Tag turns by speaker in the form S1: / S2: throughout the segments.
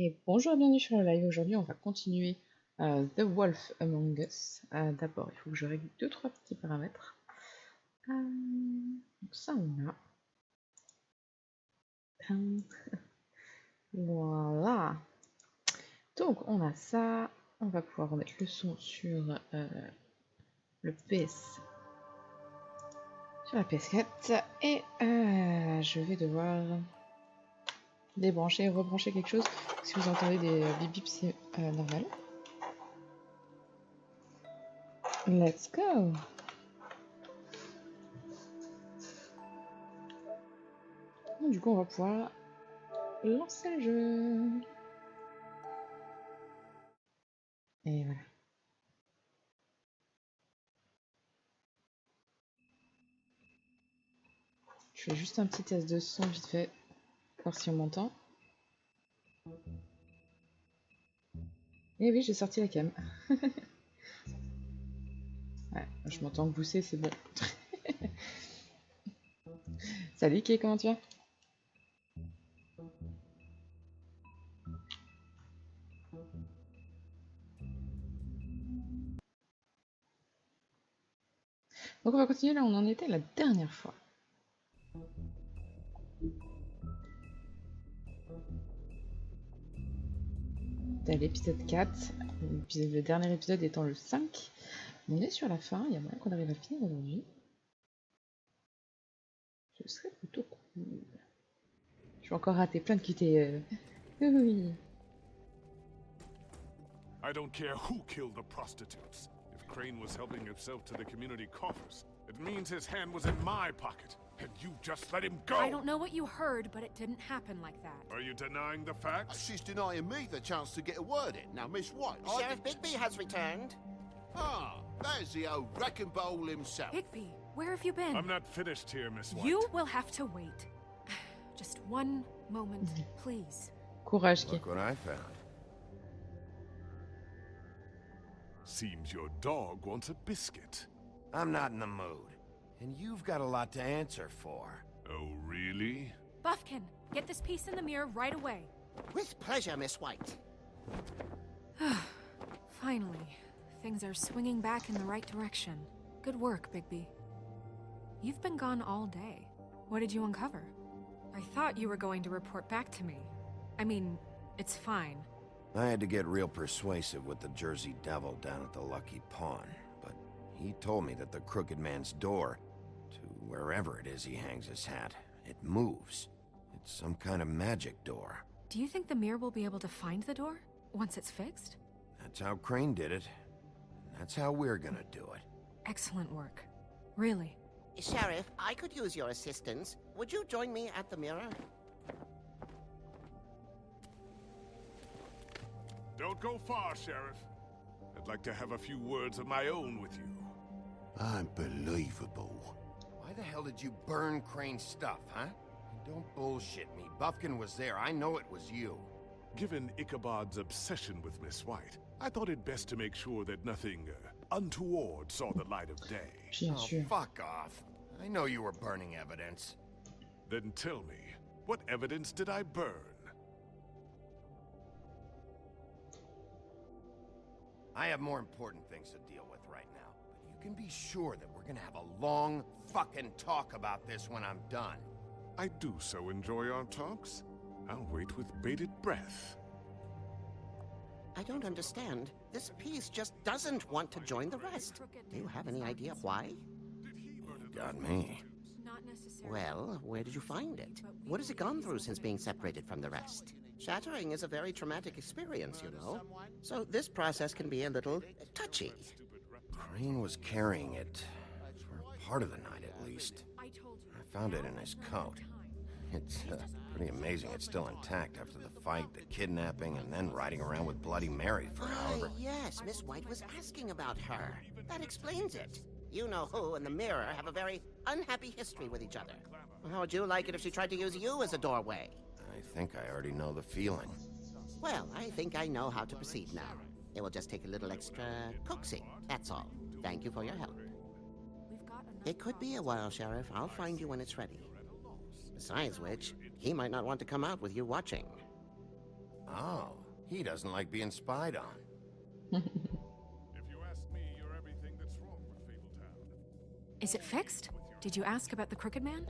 S1: Et bonjour et bienvenue sur le live. Aujourd'hui, on va continuer The Wolf Among Us. D'abord, il faut que je règle 2-3 petits paramètres. Donc ça, on a. Voilà. Donc, on a ça. On va pouvoir remettre le son sur le PS. Sur la PS4. Et je vais devoir débrancher et rebrancher quelque chose. Si vous entendez des bip bip, c'est normal. Let's go! Du coup, on va pouvoir lancer le jeu. Et voilà. Je fais juste un petit test de son vite fait, voir si on m'entend. Et oui, j'ai sorti la cam. Ouais, je m'entends glousser, c'est bon. Salut Kay, comment tu vas? Donc on va continuer là où on en était la dernière fois. C'était l'épisode 4, le dernier épisode étant le 5. On est sur la fin, il y a moyen qu'on arrive à finir aujourd'hui. Ce serait plutôt cool. Je vais encore rater plein de quitter. Oui.
S2: I don't care who killed the prostitutes. If Crane was helping himself to the community coffers, it means his hand was in my pocket, and you just let him go!
S3: I don't know what you heard, but it didn't happen like that.
S2: Are you denying the facts?
S4: She's denying me the chance to get a word in. Now, Miss White,
S5: Sheriff Bigby has returned.
S4: Ah, there's the old wrecking bowl himself.
S3: Bigby, where have you been?
S2: I'm not finished here, Miss White.
S3: You will have to wait. Just one moment, please.
S1: Courage Kay.
S4: Look what I found.
S2: Seems your dog wants a biscuit.
S6: I'm not in the mood. And you've got a lot to answer for.
S2: Oh, really?
S3: Buffkin, get this piece in the mirror right away.
S5: With pleasure, Miss White.
S3: Finally, things are swinging back in the right direction. Good work, Bigby. You've been gone all day. What did you uncover? I thought you were going to report back to me. I mean, it's fine.
S6: I had to get real persuasive with the Jersey Devil down at the Lucky Pawn, but he told me that the Crooked Man's door, to wherever it is he hangs his hat, it moves. It's some kind of magic door.
S3: Do you think the mirror will be able to find the door once it's fixed?
S6: That's how Crane did it. And that's how we're gonna do it.
S3: Excellent work. Really.
S5: Sheriff, I could use your assistance. Would you join me at the mirror?
S2: Don't go far, Sheriff. I'd like to have a few words of my own with you.
S4: Unbelievable.
S6: Why the hell did you burn Crane's stuff, huh? Don't bullshit me. Buffkin was there. I know it was you.
S2: Given Ichabod's obsession with Miss White, I thought it best to make sure that nothing untoward saw the light of day.
S1: Bien
S6: Oh,
S1: sûr.
S6: fuck off. I know you were burning evidence.
S2: Then tell me, what evidence did I burn?
S6: I have more important things to deal with right now, but you can be sure that we're gonna have a long fucking talk about this when I'm done.
S2: I do so enjoy our talks. I'll wait with bated breath.
S5: I don't understand. This piece just doesn't want to join the rest. Do you have any idea why?
S6: Got me.
S3: Not necessarily.
S5: Well, where did you find it? What has it gone through since being separated from the rest? Shattering is a very traumatic experience, you know. So this process can be a little touchy.
S6: Crane was carrying it for part of the night at least.
S3: I told you.
S6: I found it in his coat. It's pretty amazing it's still intact after the fight, the kidnapping, and then riding around with Bloody Mary for however...
S5: Yes, Miss White was asking about her. That explains it. You know who and the mirror have a very unhappy history with each other. How would you like it if she tried to use you as a doorway?
S6: I think I already know the feeling.
S5: Well, I think I know how to proceed now. It will just take a little extra coaxing, that's all. Thank you for your help.
S3: We've got enough
S5: It could be a while, Sheriff. I'll find you when it's ready. Besides which, he might not want to come out with you watching.
S6: Oh, He doesn't like being spied on.
S2: If you ask me, you're everything that's wrong with Fabletown.
S3: Is it fixed? Did you ask about the Crooked Man?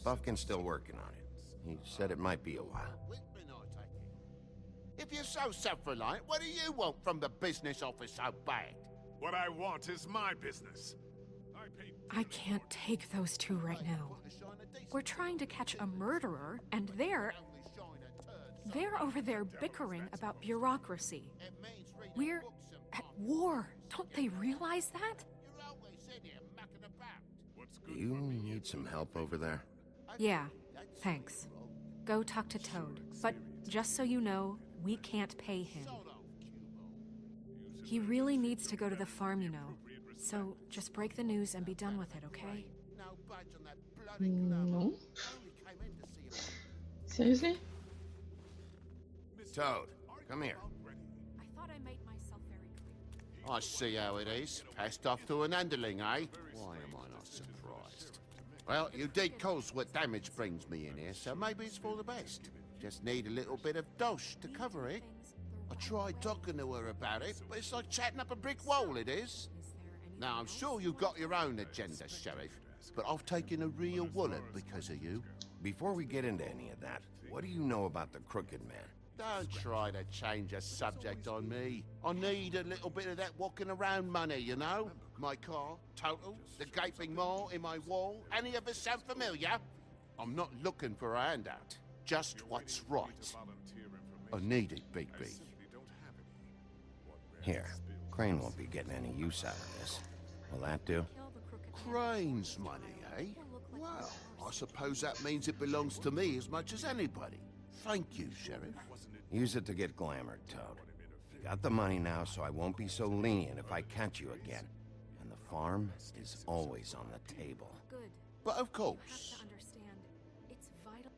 S6: Buffkin's still working on it. He said it might be a while.
S4: Whitman, I take it. If you're so self-reliant, what do you want from the business office so bad?
S2: What I want is my business.
S3: I can't take those two right now. We're trying to catch a murderer, and they're over there bickering about bureaucracy. We're at war. Don't they realize that?
S6: Do you need some help over there?
S3: Yeah, thanks. Go talk to Toad. But just so you know, we can't pay him. He really needs to go to the farm, you know. So just break the news and be done with it, okay?
S1: No. Seriously?
S6: Toad, come here.
S3: I thought I made myself very clear.
S4: I see how it is. Passed off to an underling, eh? Why am I not surprised? Well, you did cause what damage brings me in here, so maybe it's for the best. Just need a little bit of dosh to cover it. I tried talking to her about it, but it's like chatting up a brick wall, it is. Now, I'm sure you've got your own agenda, Sheriff, but I've taken a real wallet because of you.
S6: Before we get into any of that, what do you know about the Crooked Man?
S4: Don't try to change a subject on me. I need a little bit of that walking around money, you know? My car, total, the gaping maw in my wall. Any of us sound familiar? I'm not looking for a handout. Just what's right. I need it, Bigby.
S6: Here, Crane won't be getting any use out of this. Will that do?
S4: Crane's money, eh? Well, I suppose that means it belongs to me as much as anybody. Thank you, Sheriff.
S6: Use it to get glamored, Toad. You got the money now, so I won't be so lenient if I catch you again. And the farm is always on the table.
S3: Good.
S4: But of
S3: You have
S4: course.
S3: to understand, it's vital.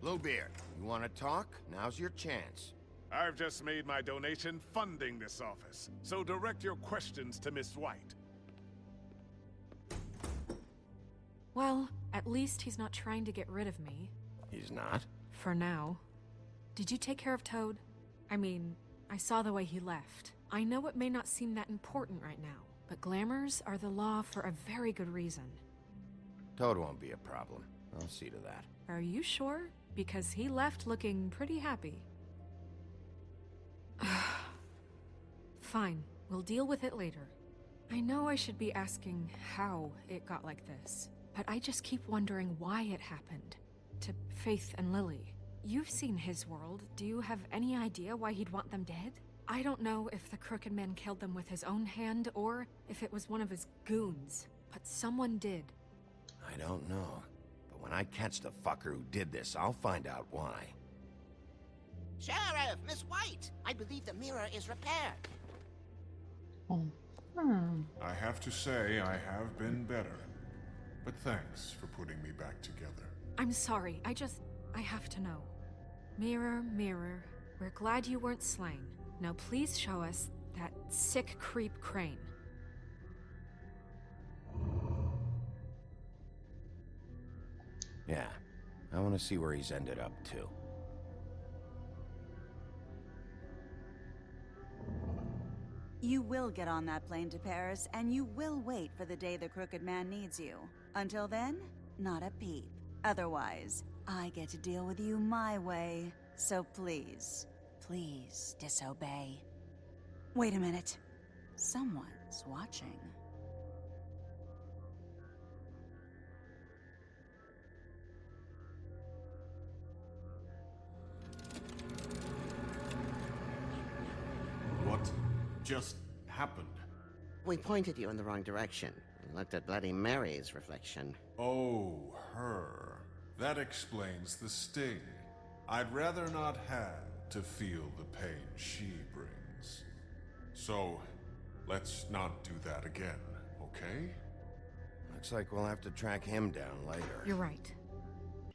S6: Bluebeard, you want to talk? Now's your chance.
S2: I've just made my donation funding this office, so direct your questions to Miss White.
S3: Well, at least he's not trying to get rid of me.
S6: He's not?
S3: For now. Did you take care of Toad? I mean, I saw the way he left. I know it may not seem that important right now, but glamours are the law for a very good reason.
S6: Toad won't be a problem. I'll see to that.
S3: Are you sure? Because he left looking pretty happy. Fine, we'll deal with it later. I know I should be asking how it got like this, but I just keep wondering why it happened. To Faith and Lily. You've seen his world. Do you have any idea why he'd want them dead? I don't know if the Crooked Man killed them with his own hand or if it was one of his goons, but someone did.
S6: I don't know. But when I catch the fucker who did this, I'll find out why.
S5: Sheriff, Miss White, I believe the mirror is repaired.
S1: Oh. Hmm.
S7: I have to say, I have been better. But thanks for putting me back together.
S3: I'm sorry, I have to know. Mirror, mirror, we're glad you weren't slain. Now please show us that sick creep Crane.
S6: Yeah, I want to see where he's ended up, too.
S8: You will get on that plane to Paris, and you will wait for the day the Crooked Man needs you. Until then, not a peep. Otherwise, I get to deal with you my way. So please, please disobey. Wait a minute. Someone's watching.
S7: What just happened?
S5: We pointed you in the wrong direction. Looked at Bloody Mary's reflection.
S7: Oh, her. That explains the sting. I'd rather not have to feel the pain she brings. So, let's not do that again, okay?
S6: Looks like we'll have to track him down later.
S3: You're right.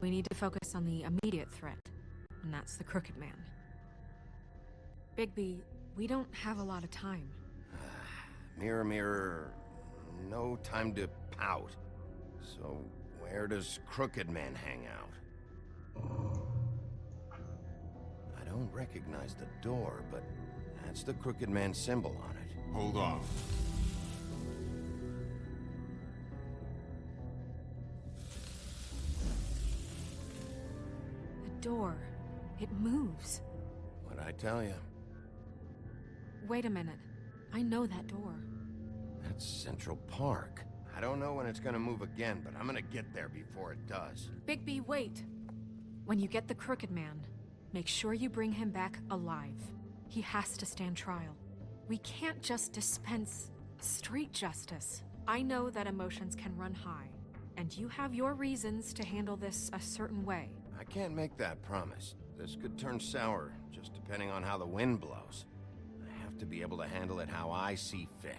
S3: We need to focus on the immediate threat, and that's the Crooked Man. Bigby, we don't have a lot of time.
S6: Mirror, mirror, no time to pout. So, where does Crooked Man hang out? I don't recognize the door, but that's the Crooked Man symbol on it.
S7: Hold on.
S3: The door. It moves.
S6: What'd I tell you?
S3: Wait a minute. I know that door.
S6: That's Central Park. I don't know when it's gonna move again, but I'm gonna get there before it does.
S3: Bigby, wait. When you get the Crooked Man, make sure you bring him back alive. He has to stand trial. We can't just dispense street justice. I know that emotions can run high, and you have your reasons to handle this a certain way.
S6: I can't make that promise. This could turn sour, just depending on how the wind blows. I have to be able to handle it how I see fit.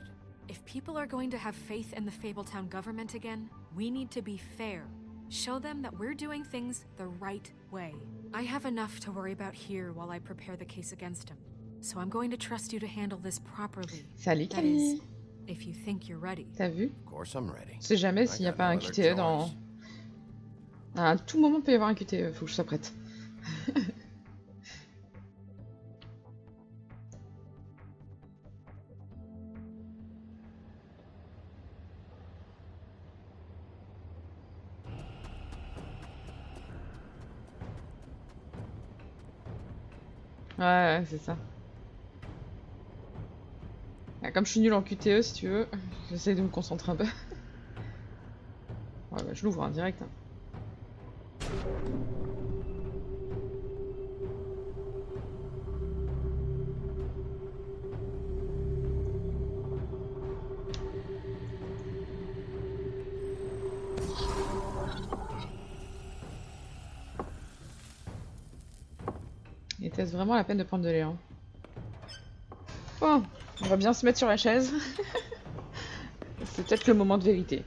S3: If people are going to have faith in the Fabletown government again, we need to be fair. Show them that we're doing things the right way. I have enough to worry about here while I prepare the case against him. So I'm going to trust you to handle this properly.
S1: Salut
S3: That is,
S1: Camille.
S3: if you think you're ready.
S1: T'as vu?
S6: Of course I'm ready.
S1: On sait jamais s'il n'y a pas un QTE dans... À tout moment, il peut y avoir un QTE, faut que je sois prête. Ouais, c'est ça. Ah, comme je suis nulle en QTE, si tu veux, j'essaie de me concentrer un peu. Ouais, bah, je l'ouvre en direct. Hein. Était-ce vraiment la peine de prendre de l'élan? Bon, on va bien se mettre sur la chaise. C'est peut-être le moment de vérité.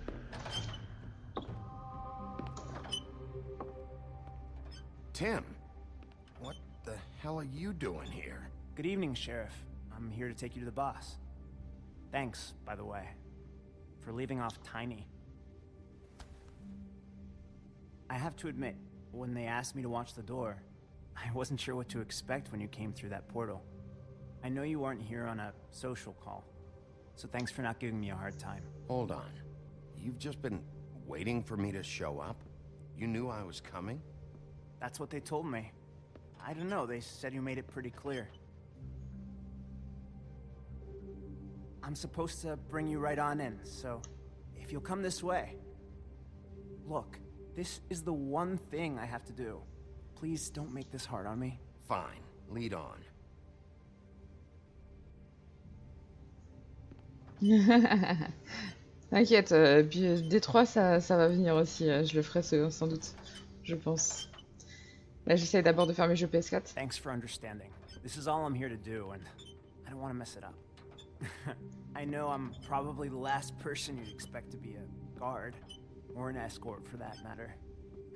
S6: Tim, what the hell are you doing here?
S9: Good evening, Sheriff. I'm here to take you to the boss. Thanks, by the way, for leaving off Tiny. I have to admit, when they asked me to watch the door, I wasn't sure what to expect when you came through that portal. I know you weren't here on a social call, so thanks for not giving me a hard time.
S6: Hold on. You've just been waiting for me to show up? You knew I was coming?
S9: That's what they told me. I don't know, they said you made it pretty clear. I'm supposed to bring you right on in, so if you'll come this way. Look, this is the one thing I have to do. Please don't make this hard on me.
S6: Fine, lead on.
S1: T'inquiète, puis D3 ça va venir aussi, je le ferai sans doute, je pense. Là j'essaie d'abord de faire mes jeux PS4.
S9: Thanks for understanding. This is all I'm here to do, and I don't want to mess it up. I know I'm probably the last person you'd expect to be a guard, or an escort for that matter.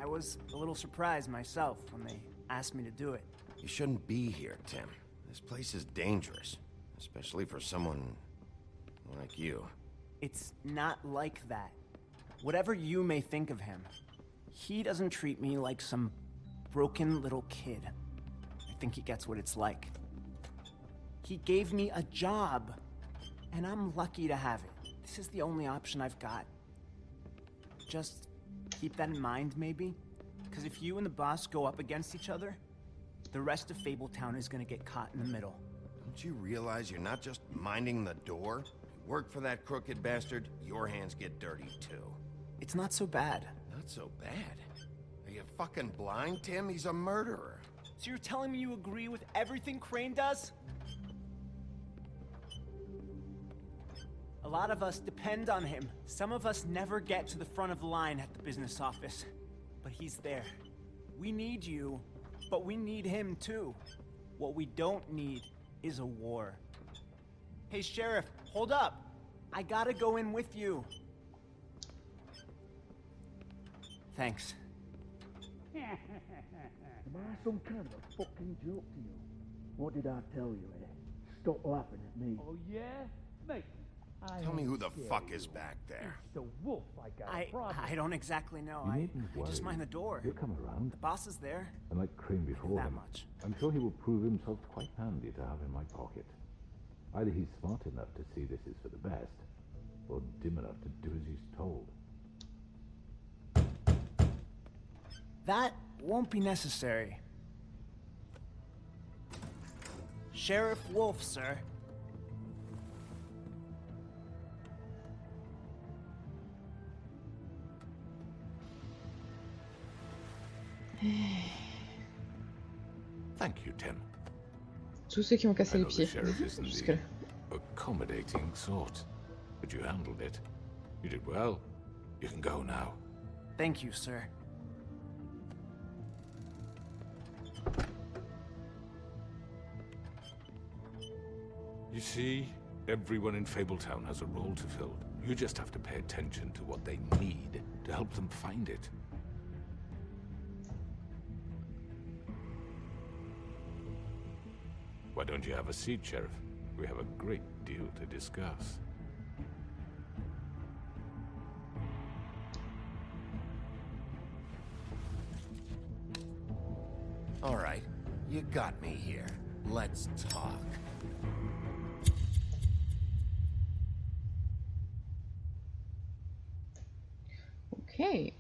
S9: I was a little surprised myself when they asked me to do it.
S6: You shouldn't be here, Tim. This place is dangerous, especially for someone like you.
S9: It's not like that. Whatever you may think of him, he doesn't treat me like some broken little kid. I think he gets what it's like. He gave me a job, and I'm lucky to have it. This is the only option I've got. Just keep that in mind, maybe? Because if you and the boss go up against each other, the rest of Fabletown is gonna get caught in the middle.
S6: Don't you realize you're not just minding the door? You work for that crooked bastard, your hands get dirty too.
S9: It's not so bad.
S6: Not so bad? Are you fucking blind, Tim? He's a murderer.
S9: So you're telling me you agree with everything Crane does? A lot of us depend on him. Some of us never get to the front of the line at the business office. But he's there. We need you, but we need him too. What we don't need is a war. Hey, Sheriff, hold up. I gotta go in with you. Thanks.
S10: Am I some kind of a fucking joke to you? What did I tell you, eh? Stop laughing at me.
S11: Oh, yeah? Mate,
S6: Tell me who the fuck is back there.
S10: The wolf I got a problem.
S9: I don't exactly know.
S11: You
S9: I
S11: needn't
S9: just
S11: worry.
S9: mind the door.
S11: He'll come around.
S9: The boss is there.
S11: And like Crane before
S9: That
S11: him,
S9: much.
S11: I'm sure he will prove himself quite handy to have in my pocket. Either he's smart enough to see this is for the best, or dim enough to do as he's told.
S9: That won't be necessary. Sheriff Wolf, sir.
S12: Thank you, Tim.
S1: Tous ceux qui m'ont
S12: I
S1: cassé les
S12: know the
S1: pieds.
S12: sheriff isn't
S1: Jusque-là.
S12: the accommodating sort, but you handled it. You did well. You can go now.
S9: Thank you, sir.
S12: You see, everyone in Fabletown has a role to fill. You just have to pay attention to what they need to help them find it. Why don't you have a seat, Sheriff? We have a great deal to discuss.
S6: All right, you got me here. Let's talk.
S1: Ok.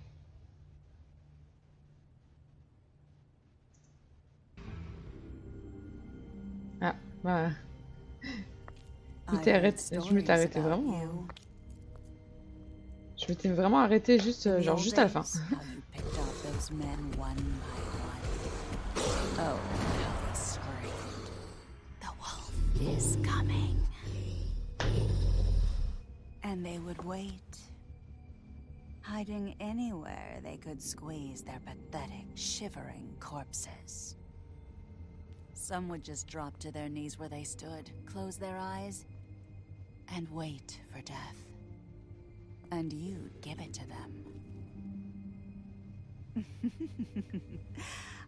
S1: Ah, bah. Je m'étais arrêté vraiment. Je m'étais vraiment arrêté juste, genre juste à la fin.
S8: Oh, how they screamed. The wolf is coming. And they would wait, hiding anywhere they could squeeze their pathetic, shivering corpses. Some would just drop to their knees where they stood, close their eyes, and wait for death. And you'd give it to them.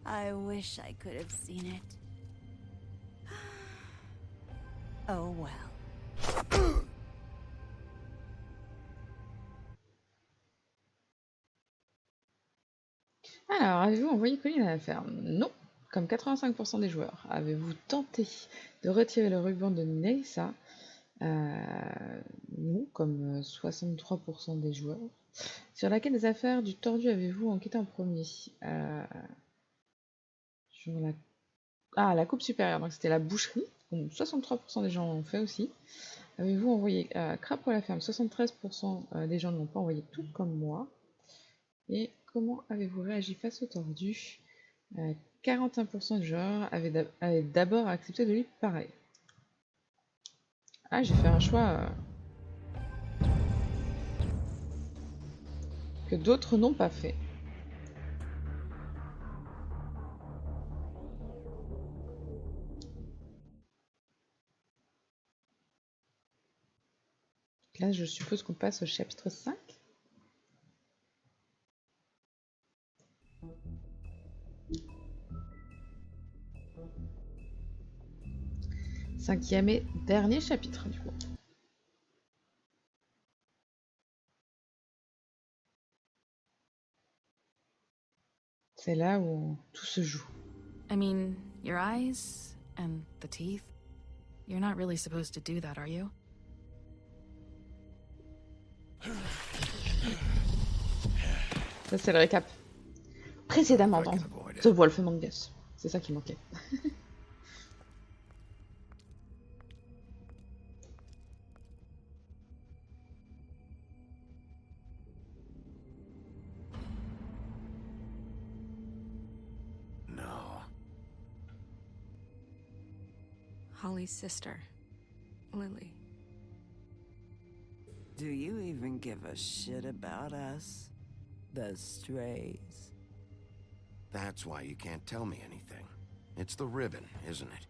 S8: I wish I could have seen it. Oh well.
S1: Alors, avez-vous envoyé Colin à la ferme? Non. Comme 85% des joueurs. Avez-vous tenté de retirer le ruban de Nelissa? Non, comme 63% des joueurs. Sur laquelle des affaires du tordu avez-vous enquêté en premier? Sur la... Ah, la coupe supérieure, donc c'était la boucherie. Donc 63% des gens l'ont fait aussi. Avez-vous envoyé Crapaud à la ferme? 73% des gens ne l'ont pas envoyé, tout comme moi. Et comment avez-vous réagi face au tordu? 41% des joueurs avaient d'abord accepté de lui parler. Ah, j'ai fait un choix que d'autres n'ont pas fait. Là, je suppose qu'on passe au chapitre 5. Cinquième et dernier chapitre, du coup. C'est là où tout se joue.
S13: I mean, your eyes and the teeth. You're not really supposed to do that, are you?
S1: Ça, c'est le récap. Précédemment dans The Wolf Among Us. C'est ça qui manquait.
S6: No.
S3: Holly's sister, Lily.
S14: Do you even give a shit about us? The strays.
S6: That's why you can't tell me anything. It's the ribbon, isn't it?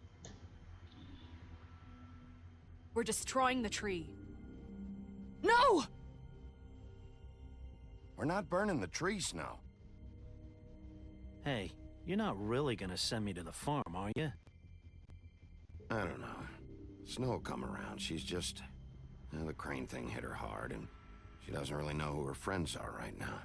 S3: We're destroying the tree. No!
S6: We're not burning the tree, Snow.
S15: Hey, you're not really gonna send me to the farm, are you?
S6: I don't know. Snow will come around. She's just The Crane thing hit her hard, and she doesn't really know who her friends are right now.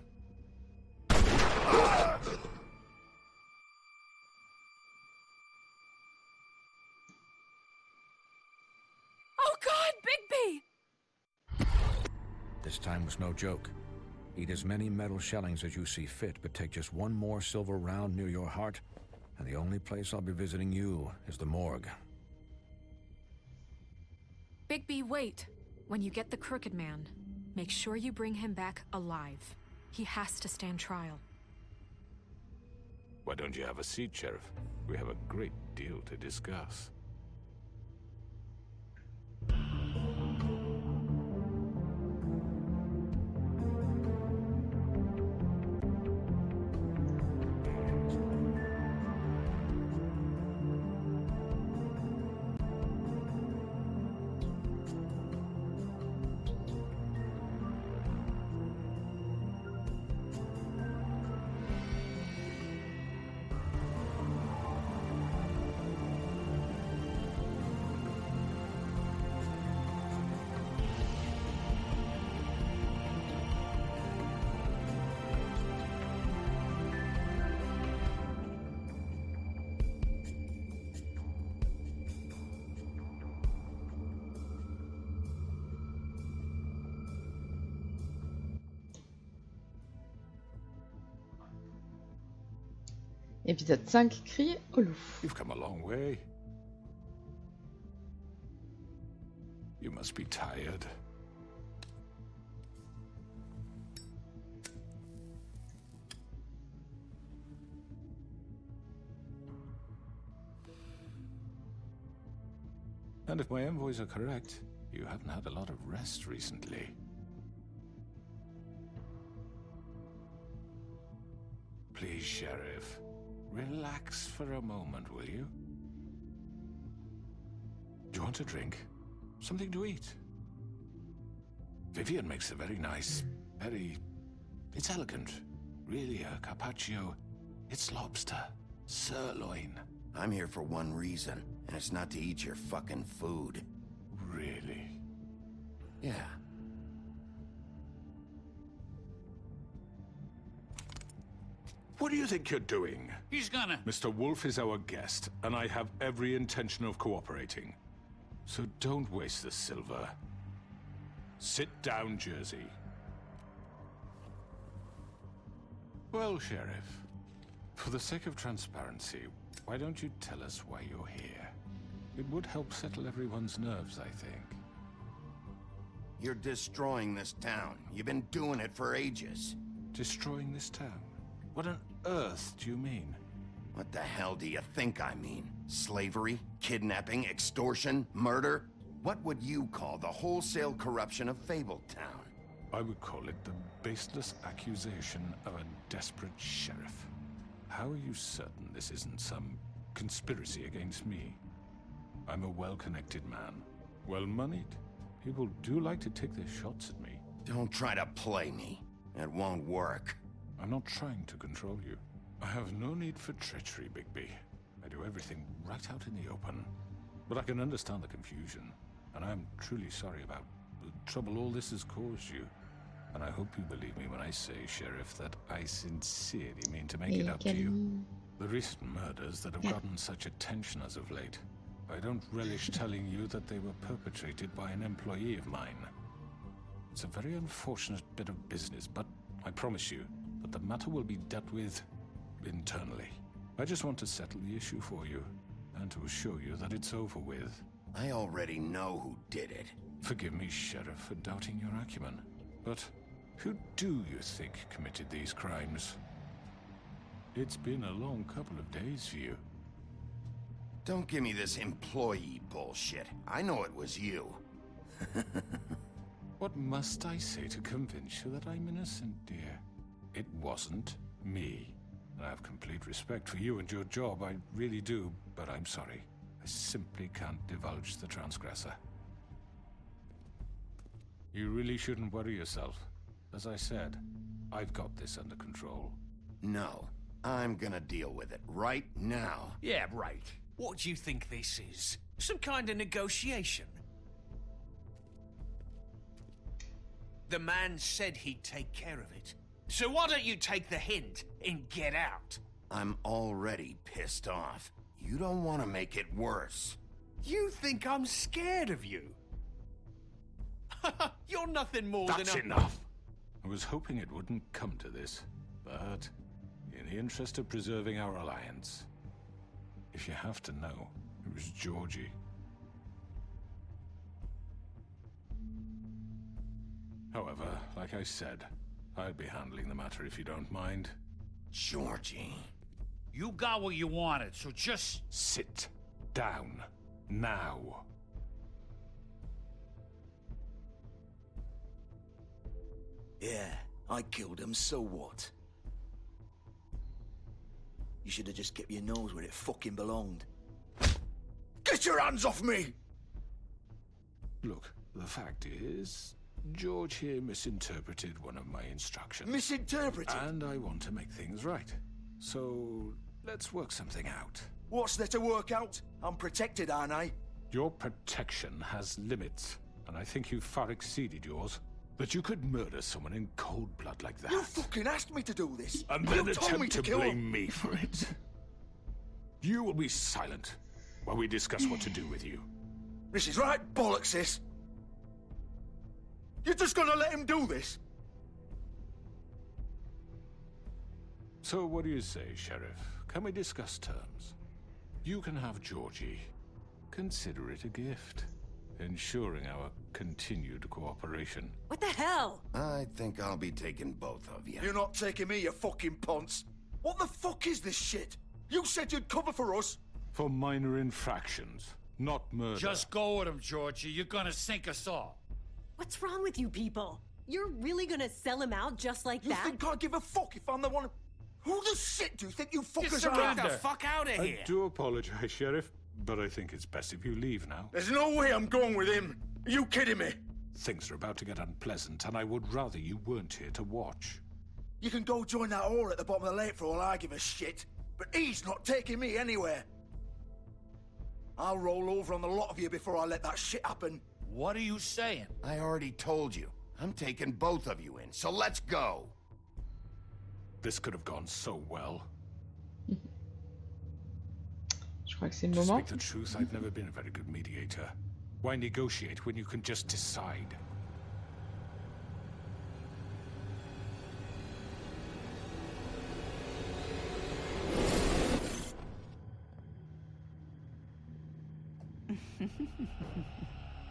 S3: Oh God, Bigby!
S16: This time was no joke. Eat as many metal shellings as you see fit, but take just one more silver round near your heart, and the only place I'll be visiting you is the morgue.
S3: Bigby, wait. When you get the Crooked Man, make sure you bring him back alive. He has to stand trial.
S12: Why don't you have a seat, Sheriff? We have a great deal to discuss.
S1: Épisode 5, Cri au loup.
S12: You've come a long way. You must be tired. And if my envoys are correct, you haven't had a lot of rest recently. Please, Sheriff. Relax for a moment, will you? Do you want a drink? Something to eat? Vivian makes a very nice, It's elegant. Really, a carpaccio. It's lobster. Sirloin.
S6: I'm here for one reason, and it's not to eat your fucking food.
S12: Really?
S6: Yeah.
S12: What do you think you're doing?
S17: He's gonna...
S12: Mr. Wolf is our guest, and I have every intention of cooperating. So don't waste the silver. Sit down, Jersey. Well, Sheriff, for the sake of transparency, why don't you tell us why you're here? It would help settle everyone's nerves, I think.
S6: You're destroying this town. You've been doing it for ages.
S12: Destroying this town? What on earth do you mean?
S6: What the hell do you think I mean? Slavery? Kidnapping? Extortion? Murder? What would you call the wholesale corruption of Fabletown?
S12: I would call it the baseless accusation of a desperate sheriff. How are you certain this isn't some conspiracy against me? I'm a well-connected man, well-moneyed. People do like to take their shots at me.
S6: Don't try to play me. It won't work.
S12: I'm not trying to control you. I have no need for treachery, Bigby. I do everything right out in the open. But I can understand the confusion, and I am truly sorry about the trouble all this has caused you. And I hope you believe me when I say, Sheriff, that I sincerely mean to make it up to you. The recent murders that have gotten such attention as of late, I don't relish telling you that they were perpetrated by an employee of mine. It's a very unfortunate bit of business, but I promise you that the matter will be dealt with internally. I just want to settle the issue for you, and to assure you that it's over with.
S6: I already know who did it.
S12: Forgive me, Sheriff, for doubting your acumen, but who do you think committed these crimes? It's been a long couple of days for you.
S6: Don't give me this employee bullshit. I know it was you.
S12: What must I say to convince you that I'm innocent, dear? It wasn't me. I have complete respect for you and your job, I really do, but I'm sorry. I simply can't divulge the transgressor. You really shouldn't worry yourself. As I said, I've got this under control.
S6: No, I'm gonna deal with it right now.
S17: Yeah, right. What do you think this is? Some kind of negotiation? The man said he'd take care of it. So why don't you take the hint and get out?
S6: I'm already pissed off. You don't want to make it worse.
S17: You think I'm scared of you? You're nothing more
S12: That's
S17: than a...
S12: enough! I was hoping it wouldn't come to this, but in the interest of preserving our alliance, if you have to know, it was Georgie. However, like I said, I'd be handling the matter if you don't mind.
S6: Georgie.
S17: You got what you wanted, so just...
S12: Sit down. Now.
S18: Yeah, I killed him, so what? You should have just kept your nose where it fucking belonged. Get your hands off me!
S12: Look, the fact is, George here misinterpreted one of my instructions.
S18: Misinterpreted?
S12: And I want to make things right. So, let's work something out.
S18: What's there to work out? I'm protected, aren't I?
S12: Your protection has limits, and I think you've far exceeded yours. But you could murder someone in cold blood like that.
S18: You fucking asked me to do this!
S12: And
S18: You
S12: then
S18: told me
S12: attempt to
S18: kill
S12: blame
S18: him.
S12: me for it. You will be silent while we discuss what to do with you.
S18: This is right bollocks, this! You're just gonna let him do this?
S12: So what do you say, Sheriff? Can we discuss terms? You can have Georgie. Consider it a gift, ensuring our continued cooperation.
S8: What the hell?
S6: I think I'll be taking both of you.
S18: You're not taking me, you fucking ponce! What the fuck is this shit? You said you'd cover for us!
S12: For minor infractions, not murder.
S17: Just go with him, Georgie. You're gonna sink us all.
S19: What's wrong with you people? You're really gonna sell him out just like that?
S18: You think I give a fuck if I'm the one... Who the shit do you think you fuckers
S17: Get
S18: are?
S17: the fuck out of here!
S12: I do apologize, Sheriff, but I think it's best if you leave now.
S18: There's no way I'm going with him. Are you kidding me?
S12: Things are about to get unpleasant, and I would rather you weren't here to watch.
S18: You can go join that whore at the bottom of the lake for all I give a shit. But he's not taking me anywhere. I'll roll over on the lot of you before I let that shit happen.
S17: What are you saying?
S6: I already told you. I'm taking both of you in, so let's go.
S12: This could have gone so well.
S1: Je crois que c'est le
S12: To
S1: moment.
S12: speak the truth, I've never been a very good mediator. Why negotiate when you can just decide?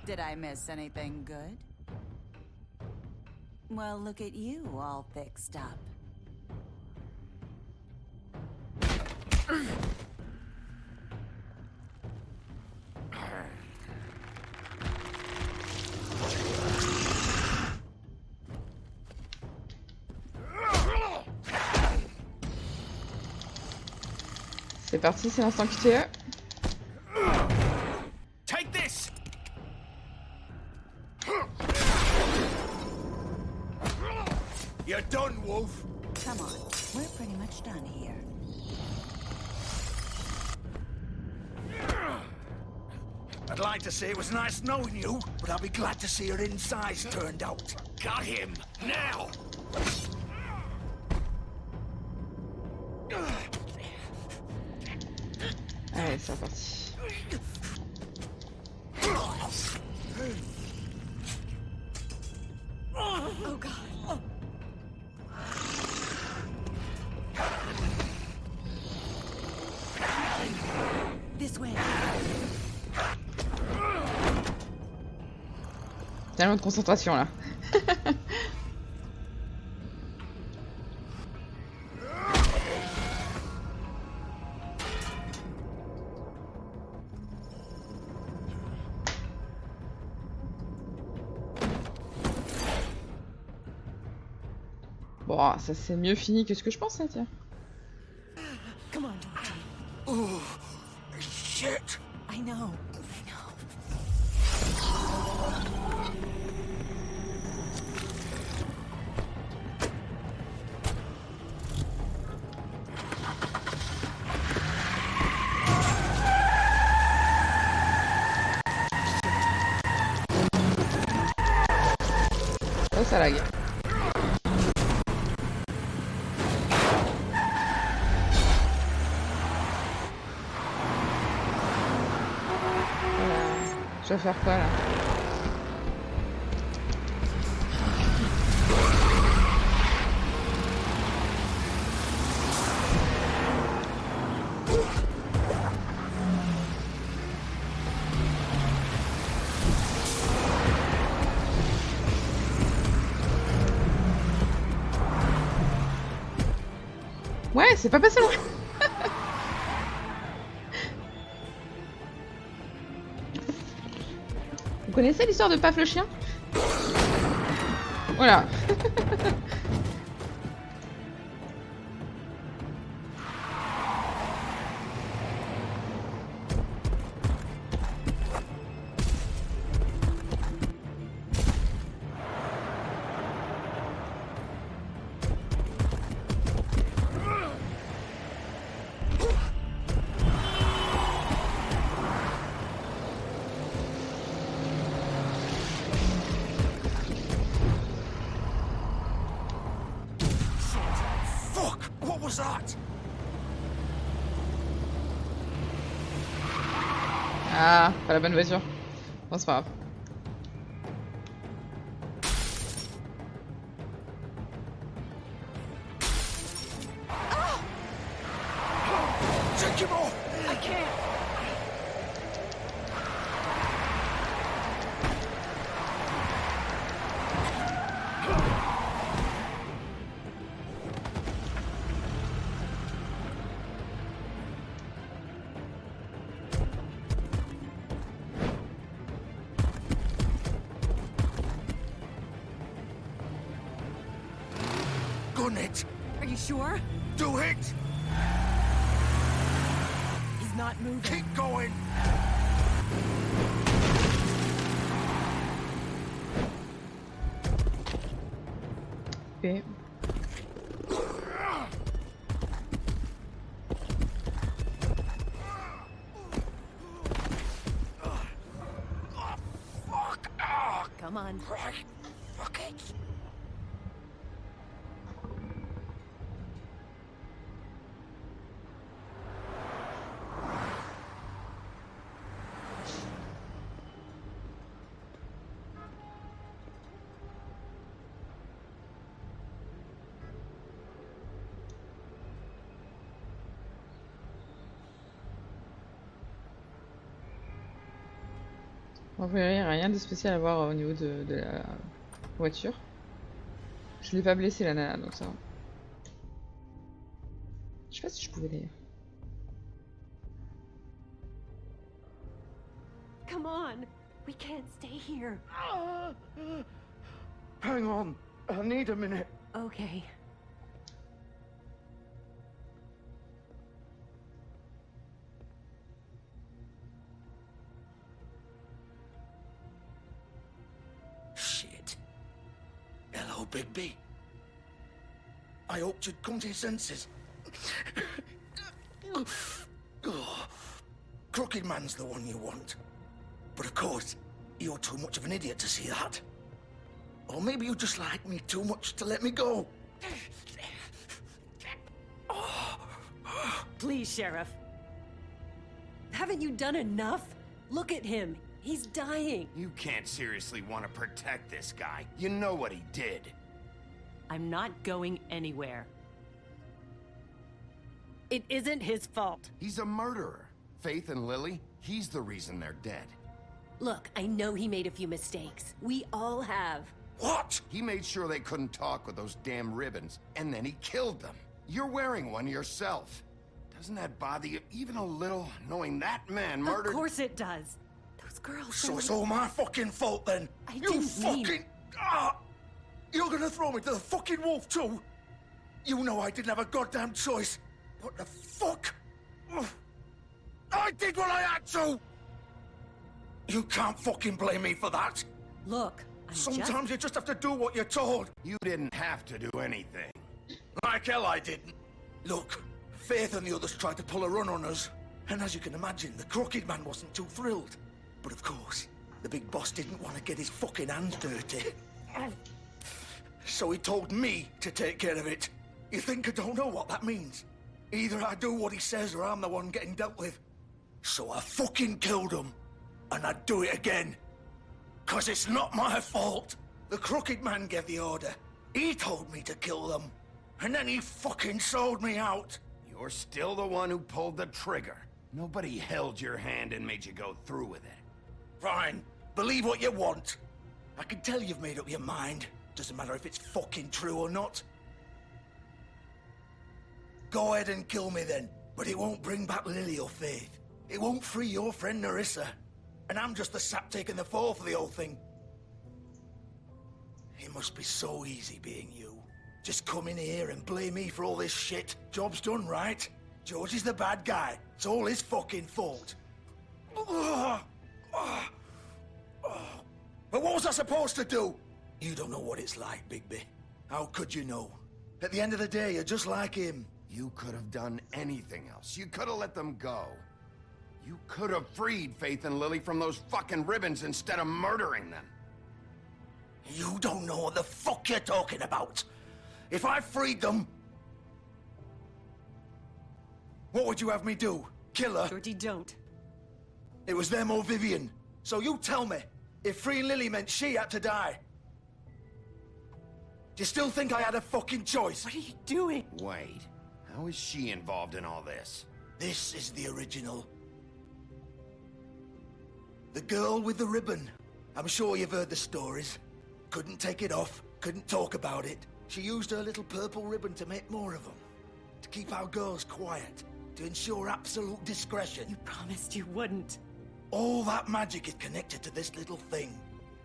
S8: Did I miss anything good? Well, look at you all fixed up.
S1: C'est parti, c'est l'instant QTE.
S17: Take this!
S18: You're done, Wolf.
S8: Come on, we're pretty much done here.
S18: I'd like to say it was nice knowing you, but I'll be glad to see your insides turned out.
S17: Got him! Now!
S1: Allez, c'est reparti.
S19: Oh god. This way.
S1: Tellement de concentration là. Bon, ça c'est mieux fini que ce que je pensais, tiens.
S19: Come on, Georgie.
S18: Oh, shit.
S19: I know.
S1: ça lag. Voilà. Je dois faire quoi là? Ouais, c'est pas passé loin. Vous connaissez l'histoire de Paf le chien? Voilà. Ah, pas la bonne voiture. Bon, c'est pas grave.
S18: Take him off!
S19: I can't.
S18: Gun it!
S19: Are you sure?
S18: Do it!
S19: He's not moving.
S18: Keep going!
S1: Okay.
S19: Come on.
S18: Fuck it!
S1: Bon, il n'y a rien de spécial à voir au niveau de la voiture. Je l'ai pas blessé la nana, donc ça va. Je sais pas si je pouvais d'ailleurs.
S19: Come on. We can't stay here.
S18: Hang on. I need a minute.
S19: Okay.
S18: Shit. Hello, Bigby. I hoped you'd come to your senses. Crooked Man's the one you want. But of course, you're too much of an idiot to see that. Or maybe you just like me too much to let me go.
S19: Please, Sheriff. Haven't you done enough? Look at him. He's dying.
S6: You can't seriously want to protect this guy. You know what he did.
S19: I'm not going anywhere. It isn't his fault.
S6: He's a murderer. Faith and Lily, he's the reason they're dead.
S19: Look, I know he made a few mistakes. We all have.
S6: What? He made sure they couldn't talk with those damn ribbons, and then he killed them. You're wearing one yourself. Doesn't that bother you even a little, knowing that man murdered—
S19: Of course it does. Those girls—
S18: So it's all my fucking fault then? You
S19: didn't mean—
S18: fucking— You're gonna throw me to the fucking wolf too? You know I didn't have a goddamn choice. What the fuck? I did what I had to! You can't fucking blame me for that.
S19: Look,
S18: sometimes you just have to do what you're told.
S6: You didn't have to do anything.
S18: Like hell I didn't. Look, Faith and the others tried to pull a run on us. And as you can imagine, the Crooked Man wasn't too thrilled. But of course, the big boss didn't want to get his fucking hands dirty. So he told me to take care of it. You think I don't know what that means? Either I do what he says or I'm the one getting dealt with. So I fucking killed him. And I'd do it again. 'Cause it's not my fault. The Crooked Man gave the order. He told me to kill them. And then he fucking sold me out.
S6: You're still the one who pulled the trigger. Nobody held your hand and made you go through with it.
S18: Fine. Believe what you want. I can tell you've made up your mind. Doesn't matter if it's fucking true or not. Go ahead and kill me then. But it won't bring back Lily or Faith. It won't free your friend Nerissa. And I'm just the sap taking the fall for the whole thing. It must be so easy being you. Just come in here and blame me for all this shit. Job's done, right? George is the bad guy. It's all his fucking fault. But what was I supposed to do? You don't know what it's like, Bigby. How could you know? At the end of the day, you're just like him.
S6: You could have done anything else. You could have let them go. You could have freed Faith and Lily from those fucking ribbons instead of murdering them.
S18: You don't know what the fuck you're talking about. If I freed them... What would you have me do? Kill her?
S19: Georgie, don't.
S18: It was them or Vivian. So you tell me, if freeing Lily meant she had to die. Do you still think I had a fucking choice?
S19: What are you doing?
S6: Wait, how is she involved in all this?
S18: This is the original. The girl with the ribbon. I'm sure you've heard the stories. Couldn't take it off, couldn't talk about it. She used her little purple ribbon to make more of them. To keep our girls quiet. To ensure absolute discretion.
S19: You promised you wouldn't.
S18: All that magic is connected to this little thing.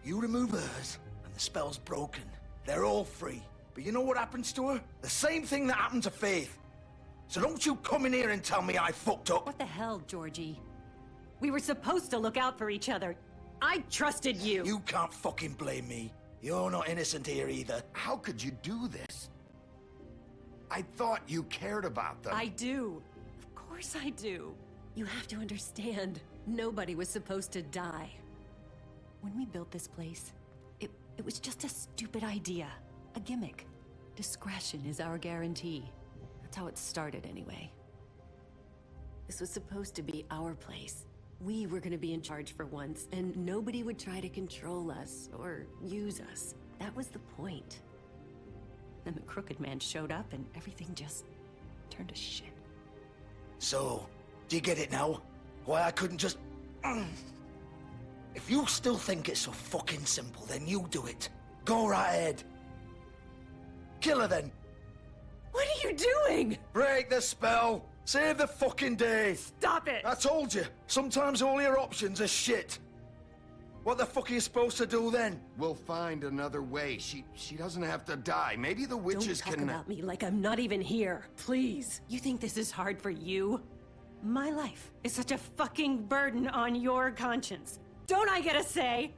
S18: You remove hers, and the spell's broken. They're all free. But you know what happens to her? The same thing that happened to Faith. So don't you come in here and tell me I fucked up.
S19: What the hell, Georgie? We were supposed to look out for each other. I trusted you.
S18: You can't fucking blame me. You're not innocent here either.
S6: How could you do this? I thought you cared about them.
S19: I do. Of course I do. You have to understand, nobody was supposed to die. When we built this place, it was just a stupid idea. A gimmick. Discretion is our guarantee. That's how it started anyway. This was supposed to be our place. We were gonna be in charge for once, and nobody would try to control us or use us. That was the point. Then the Crooked Man showed up and everything just turned to shit.
S18: So, do you get it now? Why I couldn't just... If you still think it's so fucking simple, then you do it. Go right ahead. Kill her then.
S19: What are you doing?
S18: Break the spell. Save the fucking day.
S19: Stop it.
S18: I told you. Sometimes all your options are shit. What the fuck are you supposed to do then?
S6: We'll find another way. She doesn't have to die. Maybe the witches
S19: Don't talk about me like I'm not even here. Please. You think this is hard for you? My life is such a fucking burden on your conscience. Don't I get a say?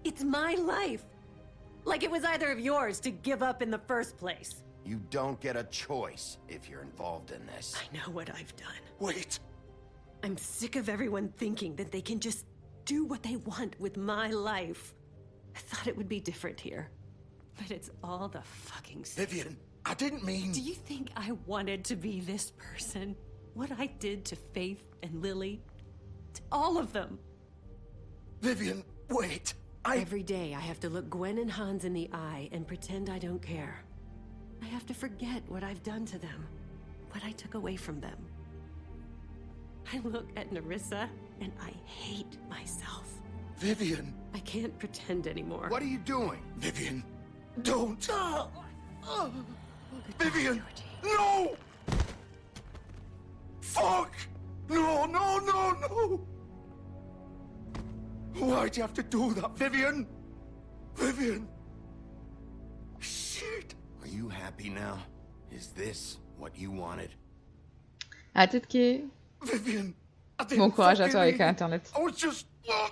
S19: It's my life. Like it was either of yours to give up in the first place.
S6: You don't get a choice if you're involved in this.
S19: I know what I've done.
S18: Wait.
S19: I'm sick of everyone thinking that they can just do what they want with my life. I thought it would be different here. But it's all the fucking same.
S18: Vivian, I didn't mean...
S19: Do you think I wanted to be this person? What I did to Faith and Lily? To all of them?
S18: Vivian, wait.
S19: Every day I have to look Gwen and Hans in the eye and pretend I don't care. I have to forget what I've done to them. What I took away from them. I look at Nerissa and I hate myself.
S18: Vivian.
S19: I can't pretend anymore.
S6: What are you doing?
S18: Vivian, don't. Vivian, no! Fuck! No, no, no, no! Why'd you have to do that, Vivian? Vivian! Shit!
S6: Are you happy now? Is this what you wanted?
S1: À tout qui.
S18: Vivian,
S1: Bon courage à toi avec Internet.
S18: I was just... Oh.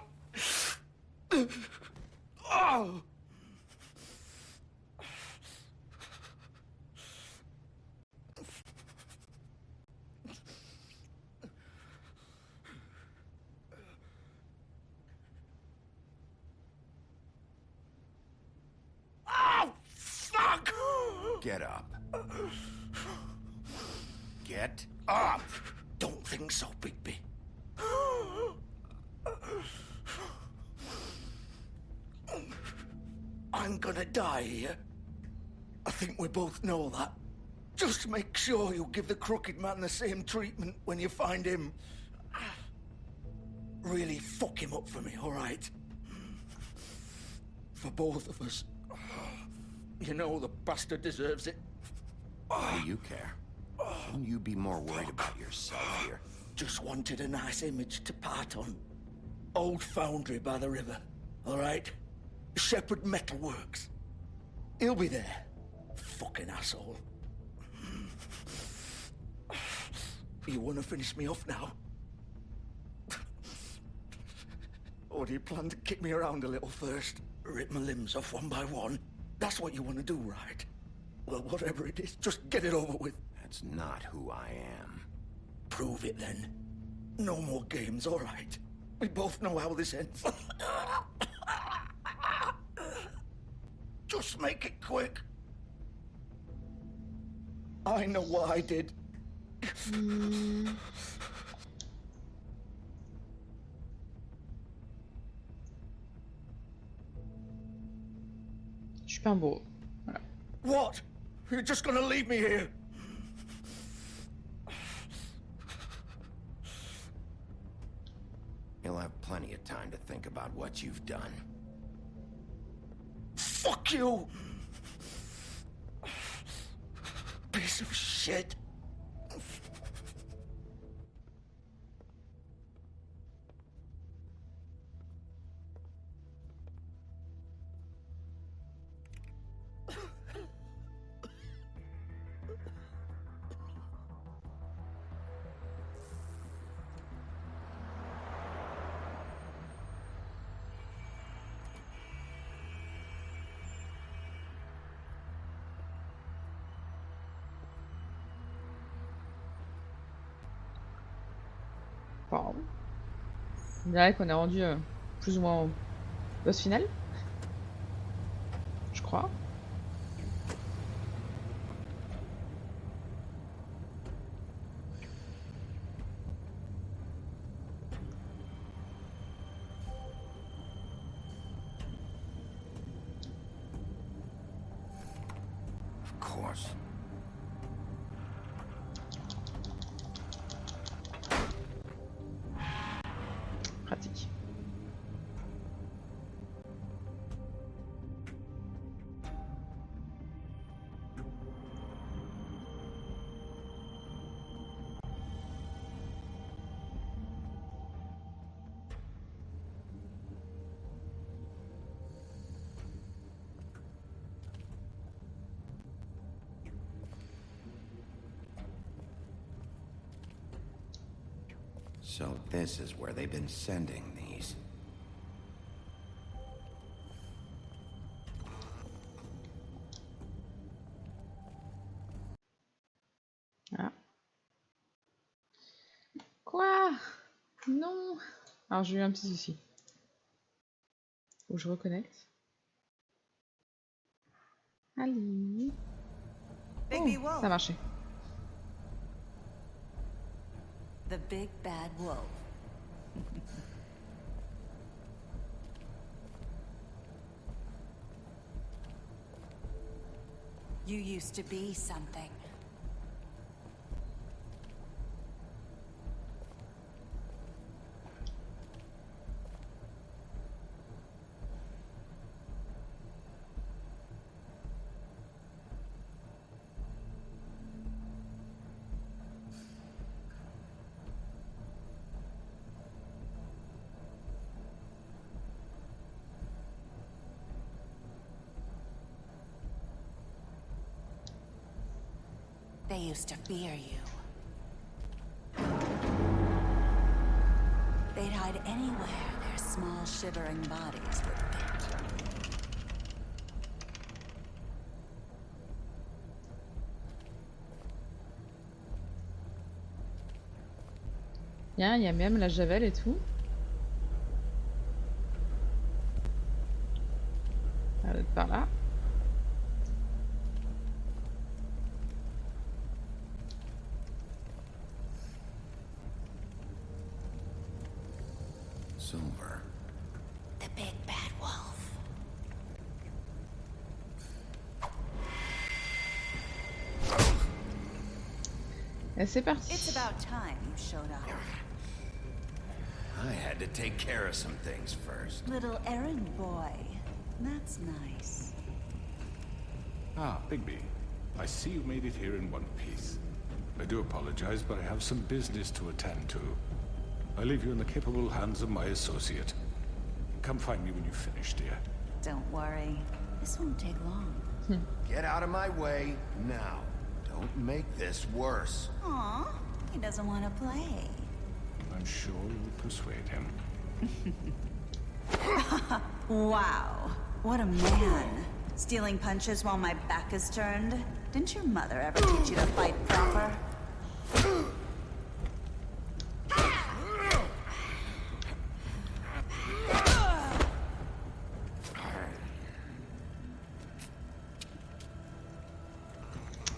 S18: Oh, fuck!
S6: Get up. Get up!
S18: Don't think so, Bigby. I'm gonna die here. I think we both know that. Just make sure you give the Crooked Man the same treatment when you find him. Really fuck him up for me, all right? For both of us. You know the bastard deserves it.
S6: Why do you care? Shouldn't you be more worried about yourself here?
S18: Just wanted a nice image to part on. Old foundry by the river, all right? Shepherd Metalworks. He'll be there. Fucking asshole. You want to finish me off now? Or do you plan to kick me around a little first? Rip my limbs off one by one? That's what you want to do, right? Well, whatever it is, just get it over with.
S6: That's not who I am.
S18: Prove it then. No more games, all right? We both know how this ends. Just make it quick. I know what I did.
S1: Je suis pas un beau. Voilà.
S18: What? You're just gonna leave me here?
S6: You'll have plenty of time to think about what you've done.
S18: Fuck you! Piece of shit.
S1: Bon. On dirait qu'on est rendu plus ou moins au boss final. Je crois.
S6: Of course.
S1: Pratique.
S6: So this is where they've been sending these.
S1: Ah. Quoi? Non. Alors j'ai eu un petit souci. Faut que je reconnecte. Allez. Oh, ça a marché.
S8: The big bad wolf. You used to be something. They used to fear you. They'd hide anywhere their small, shivering bodies would fit.
S1: Bien, il y a même la javel et tout. Ça va être par là.
S6: Silver.
S19: The big bad wolf.
S1: Et c'est parti.
S8: It's about time you showed up.
S6: I had to take care of some things first.
S8: Little errand boy. That's nice.
S12: Ah, Bigby. I see you made it here in one piece. I do apologize, but I have some business to attend to. I leave you in the capable hands of my associate. Come find me when you've finished, dear.
S8: Don't worry. This won't take long.
S6: Get out of my way now. Don't make this worse.
S8: Aw, he doesn't want to play.
S12: I'm sure you'll persuade him.
S8: Wow, what a man. Stealing punches while my back is turned? Didn't your mother ever teach you to fight proper?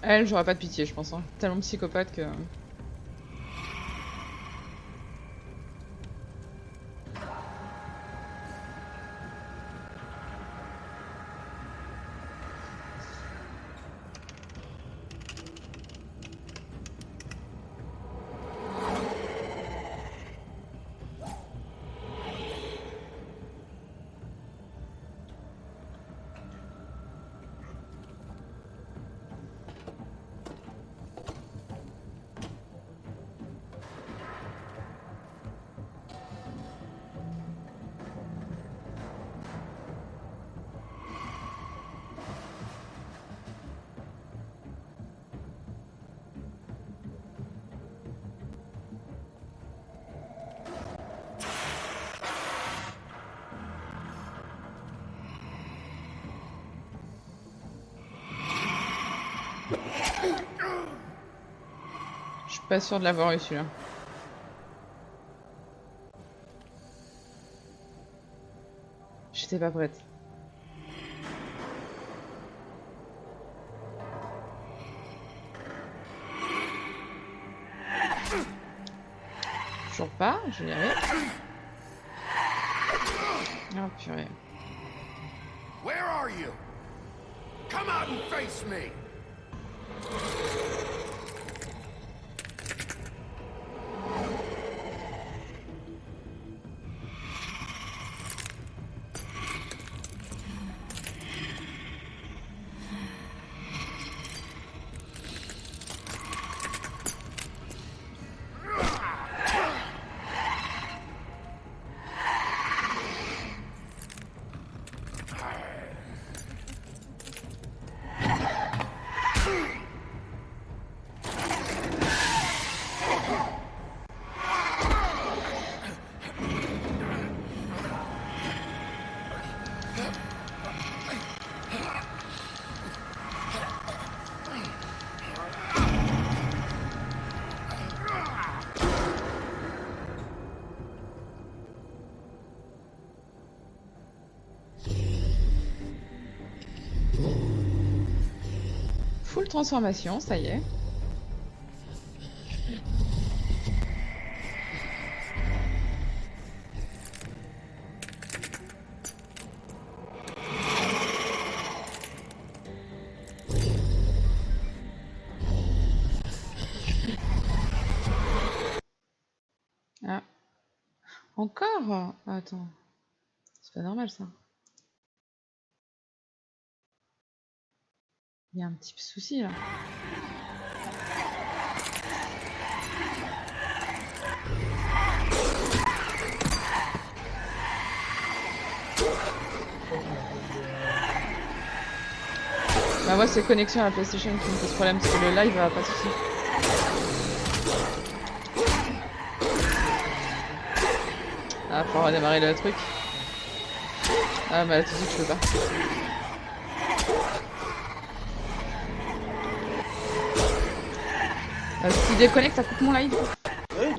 S1: Elle, j'aurais pas de pitié, je pense. Hein. Tellement psychopathe que... Je suis pas sûr de l'avoir eu celui-là. J'étais pas prête. Toujours pas, je vais y aller. Oh purée.
S4: Where are you? Come out and face me!
S1: Full transformation, ça y est. Ah. Encore? Attends. C'est pas normal ça. Il y a un petit souci là. Bah moi c'est connexion à la PlayStation qui me pose problème parce que le live pas de souci. Ah faut redémarrer le truc. Ah bah tout de suite je peux pas. Si tu déconnectes, ça coupe mon live.
S20: Ouais,